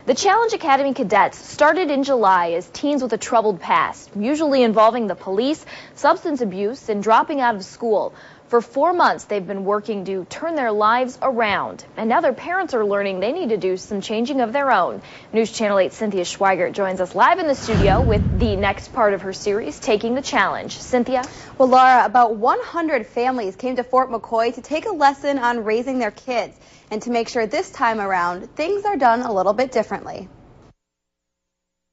The Challenge Academy Cadets started in July as teens with a troubled past, usually involving the police, substance abuse, and dropping out of school. For 4 months, they've been working to turn their lives around. And now their parents are learning they need to do some changing of their own. News Channel 8's Cynthia Schweigert joins us live in the studio with the next part of her series, Taking the Challenge. Cynthia? Well, Laura, about 100 families came to Fort McCoy to take a lesson on raising their kids and to make sure this time around things are done a little bit differently.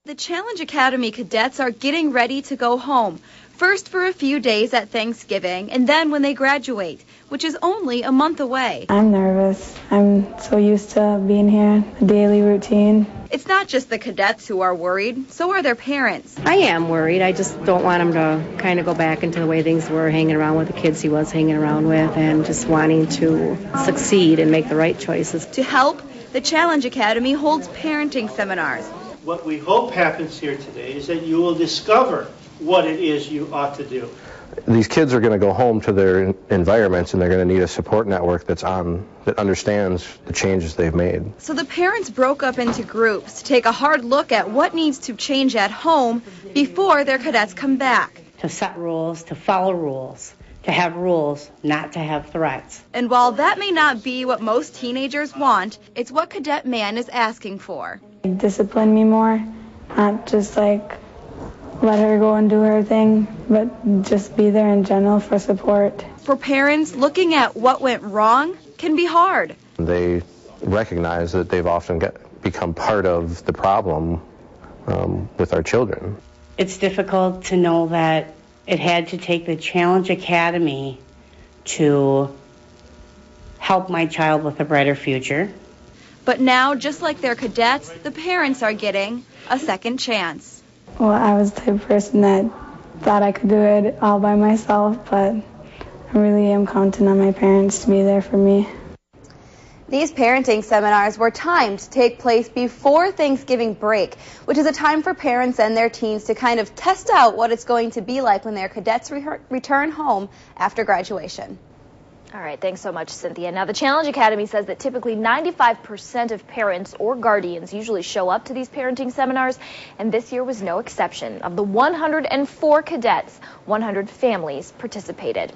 The Challenge Academy cadets are getting ready to go home. First for a few days at Thanksgiving, and then when they graduate, which is only a month away. I'm nervous. I'm so used to being here, the daily routine. It's not just the cadets who are worried, so are their parents. I am worried. I just don't want him to kind of go back into the way things were, hanging around with the kids he was hanging around with, and just wanting to succeed and make the right choices. To help, the Challenge Academy holds parenting seminars. What we hope happens here today is that you will discover what it is you ought to do. These kids are going to go home to their environments, and they're going to need a support network that understands the changes they've made. So the parents broke up into groups to take a hard look at what needs to change at home before their cadets come back. To set rules, to follow rules, to have rules, not to have threats. And while that may not be what most teenagers want, it's what Cadet Man is asking for. Discipline me more, not just like let her go and do her thing, but just be there in general for support. For parents, looking at what went wrong can be hard. They recognize that they've often become part of the problem with our children. It's difficult to know that it had to take the Challenge Academy to help my child with a brighter future. But now, just like their cadets, the parents are getting a second chance. Well, I was the type of person that thought I could do it all by myself, but I really am counting on my parents to be there for me. These parenting seminars were timed to take place before Thanksgiving break, which is a time for parents and their teens to kind of test out what it's going to be like when their cadets return home after graduation. All right, thanks so much, Cynthia. Now, the Challenge Academy says that typically 95% of parents or guardians usually show up to these parenting seminars, and this year was no exception. Of the 104 cadets, 100 families participated.